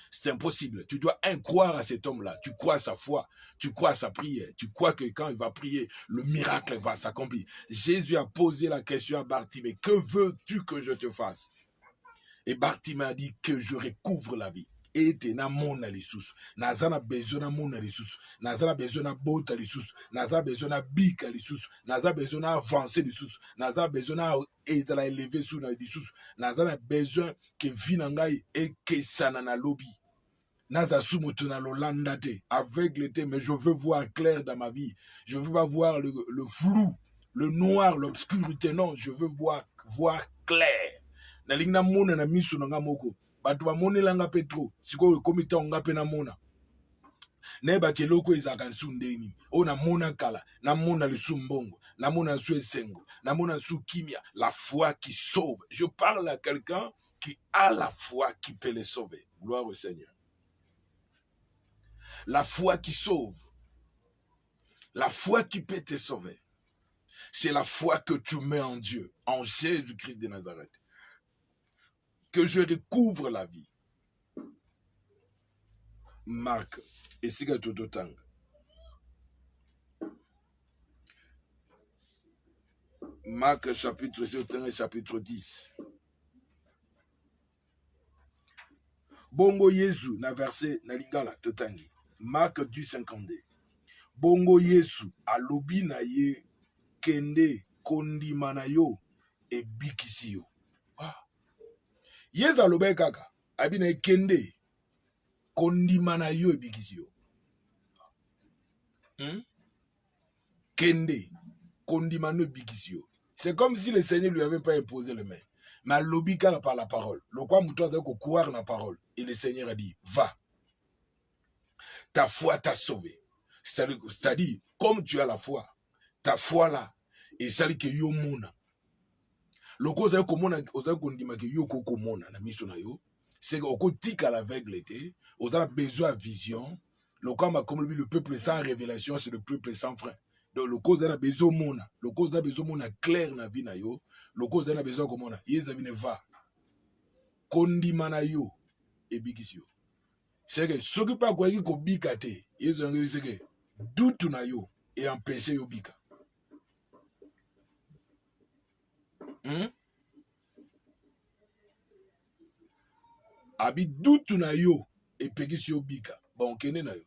C'est impossible. Tu dois croire à cet homme-là. Tu crois à sa foi. Tu crois à sa prière. Tu crois que quand il va prier, le miracle va s'accomplir. Jésus a posé la question à Bartimée. Que veux-tu que je te fasse? Et Bartimée a dit que je recouvre la vie. Ete na mona lisusu nazana besoin na mona lisusu nazana besoin na bota lisusu nazana besoin na bika lisusu nazana besoin na avancer lisusu nazana besoin na ezala élever sous na lisusu nazana besoin que vie na ngai ekesana na lobi naza sous moto na lolanda te aveugle te, mais je veux voir clair dans ma vie. Je veux pas voir le flou, le noir, l'obscurité. Non, je veux voir clair. Na lingna mona na miso na moko batu bamonela nga petro sikoyo komita nga pe na mona neba keloko ezaka nsu ndeni o na mona kala na mona lisu mbongo na mona nsu esengo na mona nsu kimia. La foi qui sauve. Je parle à quelqu'un qui a la foi qui peut les sauver. Gloire au Seigneur. La foi qui sauve. La foi qui peut te sauver. C'est la foi que tu mets en Dieu, en Jésus-Christ de Nazareth. Que je découvre la vie. Marc, et si Tototang. Marc chapitre 7, chapitre 10. Bongo Yesu, na verset na lingala totangi. Marc 10:52. Bongo Yesu alobi na ye kende kondima na yo e bikisi yo. Yesu alobi kaka abi na kende kondima na yo e bikisi yo. Kende kondima no bikisi yo. C'est comme si le Seigneur lui avait pas imposé les mains. Mais alobi kaka par la parole. Le quoi mouton a croire la parole. Et le Seigneur a dit, va. Ta foi t'a sauvé. C'est-à-dire, comme tu as la foi, ta foi là, et ça dit que yo mona. Le cause est comme on dit que yo koko mona na miso na yo, c'est qu'on tique à l'aveugle, on a besoin de vision. Le comme le peuple sans révélation, c'est le peuple sans frein. Donc le cause a besoin mona, le cause a besoin mona clair na vie na yo, le cause a besoin comme mona. Yezavine va. Kondima na yo et bikisi yo. C'est que ce qui pas quoi qui bikate, yezavine c'est que doute na yo et empêcher yo bika. Abi doute na yo et pegisi yo bika. Bon kene na yo.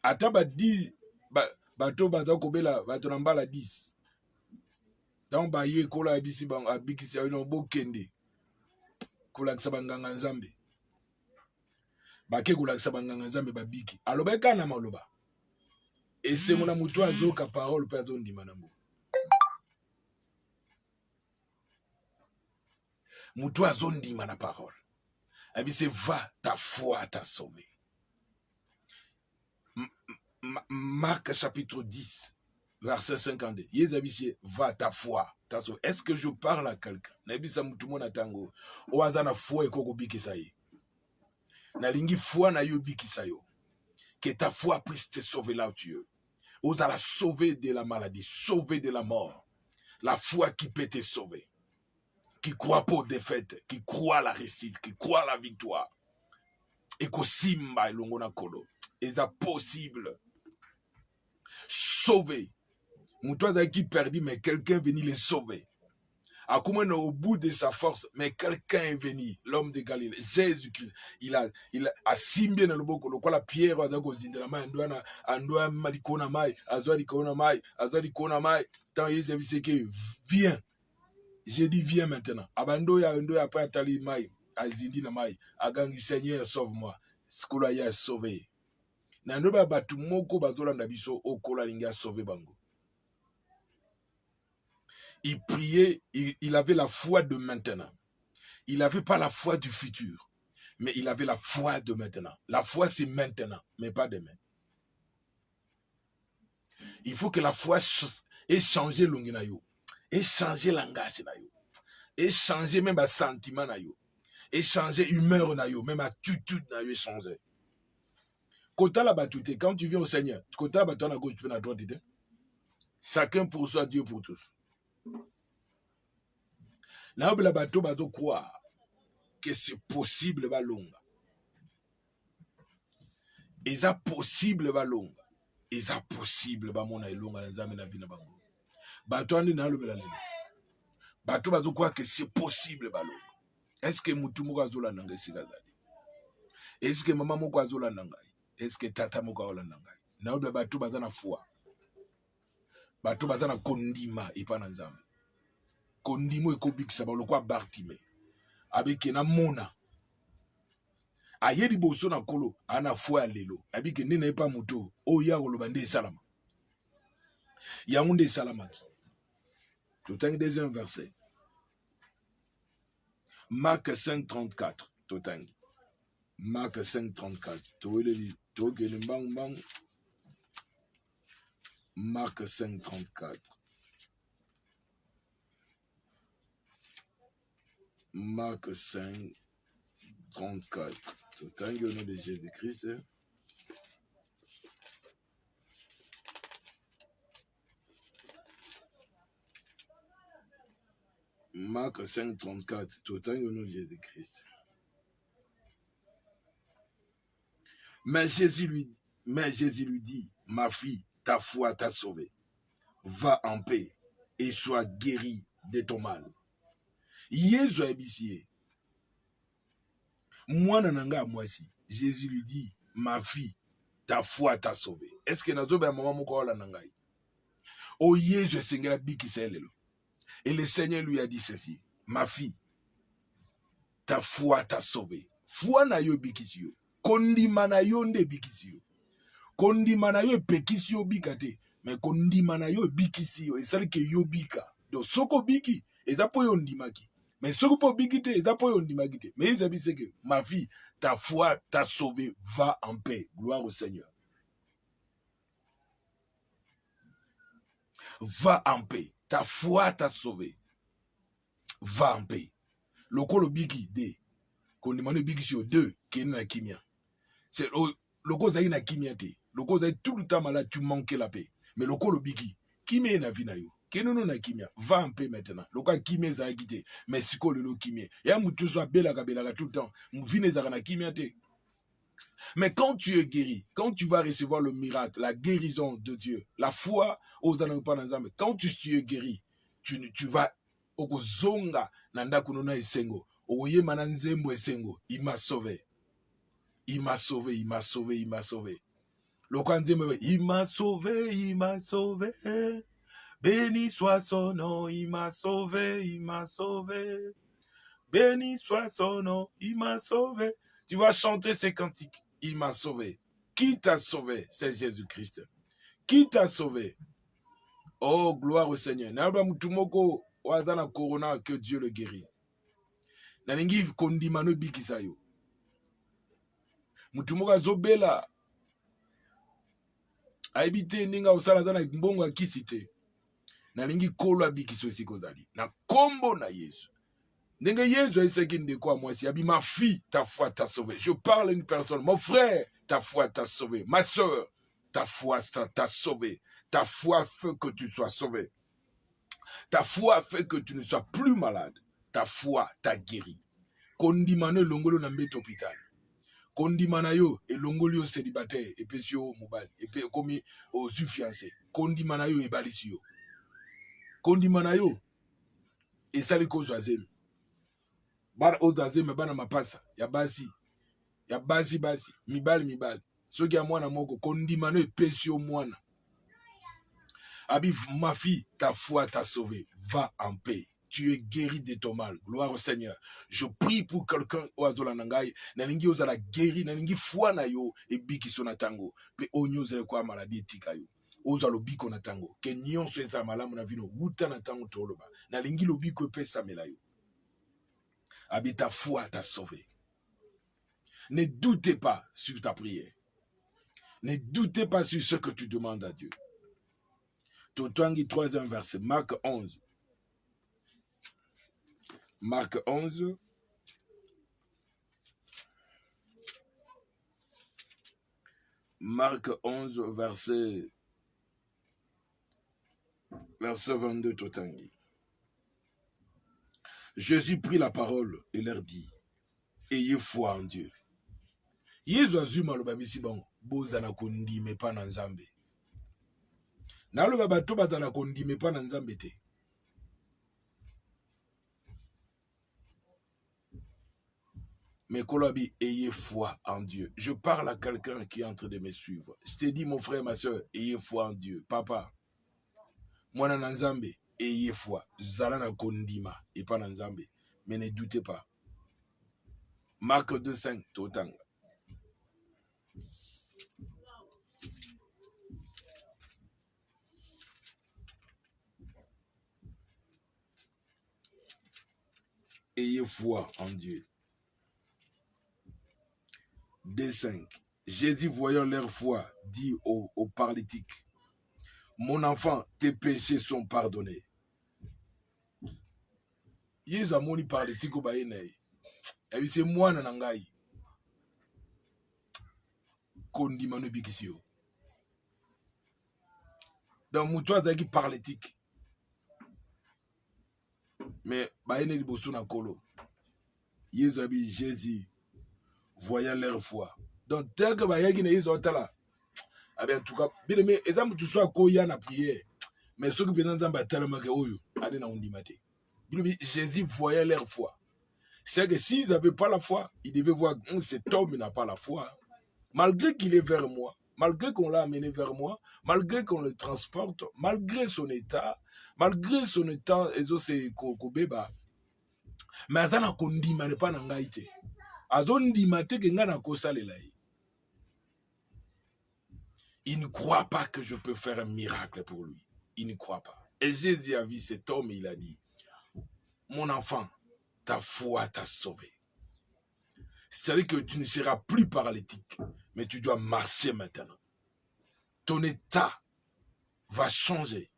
Ata ba di bato baza kobela bato na mbala 10. Donc ba ye kola abisi bang abikisi yo no bokende. Kola kisabanganga nzambe. Ba ke kola kisabanganga nzambe babiki. Alobeka na maloba. Et c'est mon amuto azoka parole pe azondima nambo. Muto azondima na parole. Abisi va, ta foi t'a sauvé. Marc chapitre 10, verset 52. Yezabisi, va ta foi. Est-ce que je parle à quelqu'un? Nabisa mutumona tango. Oazana foi et koko bikisaye. Nalingi foi na yo bikisayo. Que ta foi puisse te sauver là où tu es. Ozala sauver de la maladie, sauver de la mort. La foi qui peut te sauver. Qui croit pas aux défaites, qui croit à la réussite, qui croit à la victoire. Et qu'au simba ilongona kolo. Et ça possible. Sauver. Moutouaza qui perdu, mais quelqu'un est venu les sauver. À comment au bout de sa force, mais quelqu'un est venu, l'homme de Galilée, Jésus-Christ. Il a simbé dans le boko, le quoi la pierre, malikona mai, tant il s'est que viens. J'ai dit viens maintenant. Abando ya après atali mai, azindi na mai, agangi Seigneur sauve-moi. Skola ya sauvé. Nandoba batu moko bazola ndabiso okola linga sauvé bango. Il priait, il avait la foi de maintenant. Il n'avait pas la foi du futur, mais il avait la foi de maintenant. La foi, c'est maintenant, mais pas demain. Il faut que la foi ait changé l'onginayo, ait changé langage nayo, ait changé même un sentiment nayo, ait changé humeur nayo, même attitude nayo ait changé. Kota la batute, quand tu viens au Seigneur, kota la batute à gauche, tu peux à droite, chacun pour soi, Dieu pour tous. Là où la bateau va croire. que c'est possible balonga. Eza possible balonga. Eza possible bamona elonga nzambe na vina bango. Bato andi na lobela lelo. Bato bazo croire que c'est possible balonga. Est-ce que mutu moko azolanda ngai sikazali? Est-ce que maman moko azolanda ngai? Est-ce que tata moko azolanda ngai? Na odo bato baza na foi. Bato baza na kondima epa na nzambe. Kondimo ekobikisa balokwa Bartime. Abike na mona. Ayedi boso na kolo ana foi lelo. Abike nena epa muto oya koloba nde salama. Yango nde salamaki. Totangi deuxième verset. Marc 5:34. Totangi. Marc 5:34. Toeleli tokele mbang mbang. Marc 5:34. Marc 5:34. Totangi au nom de Jésus-Christ. Marc 5:34. Totangi au nom de Jésus-Christ. Mais Jésus lui dit, ma fille, ta foi t'a sauvée. Va en paix et sois guérie de ton mal. Yesu abisie. Mwana nanga mwasi. Jésus lui dit, ma fille, ta foi t'a sauvée. Est-ce que nazo ba maman moko wala nangai? Oh Yesu sengela biki selelo. Et le Seigneur lui a dit ceci, ma fille, ta foi t'a sauvée. Foi na yo bikisio. Kondima na yo nde bikisio. Kondima na yo pekisio bikate. Mais kondima na yo bikisio. Et ça que yo bika. Donc soko biki. Et ça po yo ndimaki. Mais soko po bikite. Et ça po yo ndimaki. Mais il dit que ma fille, ta foi t'a sauvée. Va en paix. Gloire au Seigneur. Va en paix. Ta foi t'a sauvé. Va en paix. Loko lo biki de. Kondima no biki sur deux. Kena na kimia. C'est le cause d'ailleurs na kimia te. Le cause d'ailleurs tout le temps malade tu manques la paix. Mais le cause le biki. Kimia na vina yo. Kenono na kimia. Va en paix maintenant. Le cas kimia za quitté. Mais si ko le kimia. Ya mutu so bela tout le temps. Mvine za na kimia te. Mais quand tu es guéri, quand tu vas recevoir le miracle, la guérison de Dieu, la foi aux ananzambe, quand tu es guéri, tu vas au zonga nanda kunona esengo. Oye mananzembo esengo. Il m'a sauvé. Il m'a sauvé, il m'a sauvé, il m'a sauvé. Le kanzembo, il m'a sauvé, il m'a sauvé. Béni soit son nom, il m'a sauvé, il m'a sauvé. Béni soit son nom, il m'a sauvé. Tu vas chanter ces cantiques. Il m'a sauvé. Qui t'a sauvé? C'est Jésus-Christ. Qui t'a sauvé? Oh, gloire au Seigneur. Naba mutumoko wazana corona, que Dieu le guérit. Naningi kondimano bikisayo. Mutumoka zobela. Aibite ninga usala zana mbongo akisite. Nalingi kolo abikiso sikozali. Na kombo na Yesu. Nenga Yesu aiseki ndeko mwasi. Abi ma fille, ta foi t'a sauvé. Je parle à une personne. Mon frère, ta foi t'a sauvé. Ma soeur, ta foi t'a sauvé. Ta foi fait que tu sois sauvé. Ta foi fait que tu ne sois plus malade. Ta foi t'a guéri. Kondimano longolo na mbete hôpital. Kondimana yo et longoli yo célibataire et puis yo mobile et puis comme aux fiancés. Kondimana yo et balisi yo. Kondimana yo et sali ko zoazem. Bara odazem bana mapasa ya basi mibali soki ya mwana moko kondimana yo pesi yo mwana. Abi ma fille, ta foi t'a sauvé. Va en paix. Tu es guéri de ton mal. Gloire au Seigneur. Je prie pour quelqu'un oazola nangai. Nalingi ozala guéri. Nalingi foi na yo. E biki sona tango. Pe onyo zele kwa maladie tika yo. Ozalo biko na tango. Ke nyonso eza malamu na vino. Wuta na tango toloba. Nalingi lo biko pesa mela yo. Abi ta foi t'a sauvé. Ne doutez pas sur ta prière. Ne doutez pas sur ce que tu demandes à Dieu. Totangi 3e verset. Marc 11. Marc 11. Marc 11, verset 22, Totangi. Jésus prit la parole et leur dit, ayez foi en Dieu. Yesu azuma lo babisi bango bozana kondime pa na nzambe. Na lo babato bazana kondime pa na nzambe te. Mais Kolobi, ayez foi en Dieu. Je parle à quelqu'un qui est en train de me suivre. Je te dis, mon frère, ma soeur, ayez foi en Dieu. Papa, moi, na nzambe, ayez foi. Zala na kondima et pas na nzambe. Mais ne doutez pas. Marc 2,5, Totanga. Ayez foi en Dieu. 2,5. Jésus, voyant leur foi, dit au paralytique, mon enfant, tes péchés sont pardonnés. Jésus a moni paralytique au baïnaï. Et c'est moi nanangai. Kondi manu bikisio. Donc, moutoua zaki paralytique. Mais baïnaï di bosso na kolo. Jésus, voyant leur foi. Donc, tel que baïnaï na Jésus otala. En tout cas, bien aimé, et tu sois koya na prière. Mais ceux qui viennent dans un tellement que oyo, allez na ondimate. Jésus voyait leur foi. C'est que s'ils n'avaient pas la foi, ils devaient voir cet homme n'a pas la foi. Malgré qu'il est vers moi, malgré qu'on l'a amené vers moi, malgré qu'on le transporte, malgré son état, ezo se kobeba. Mais azana kondima ne pas nangaite. Azondimate ke ngana kosalela. Il ne croit pas que je peux faire un miracle pour lui. Il ne croit pas. Et Jésus a vu cet homme et il a dit, mon enfant, ta foi t'a sauvé. C'est-à-dire que tu ne seras plus paralytique, mais tu dois marcher maintenant. Ton état va changer.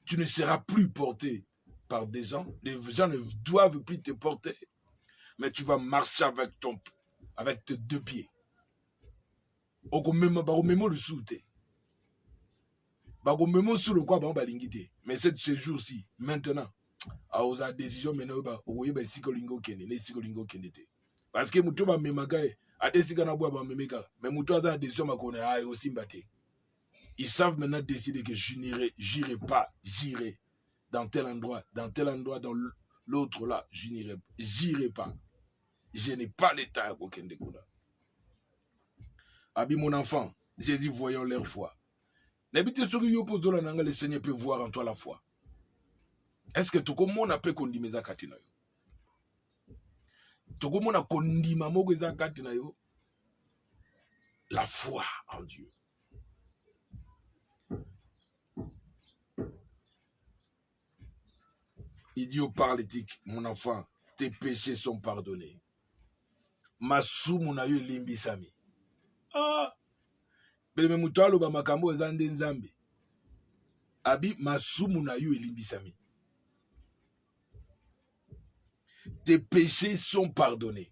Tu ne seras plus porté par des gens. Les gens ne doivent plus te porter, mais tu vas marcher avec tes deux pieds. Mais ce jour-ci, maintenant, à aux décisions, parce que mutoba memagae, mais mutoba décision aussi mbaté. Ils savent maintenant décider que je n'irai pas, j'irai dans tel endroit, dans l'autre là, j'irai pas. Je n'ai pas l'état à Kokende Kuna. Abi mon enfant, Jésus voyant leur foi. N'habitez sur le Seigneur peut voir en toi la foi. Est-ce que tout le monde a pu condimeza katina yo? Tout le monde a condima mogeza katina yo? La foi en Dieu. Idiot paralytique, mon enfant, tes péchés sont pardonnés. Masumu na yo limbisami. Ah! Beleme mutalo ba makambo ezande nzambe. Abi masumu na yo limbisami. Tes péchés sont pardonnés.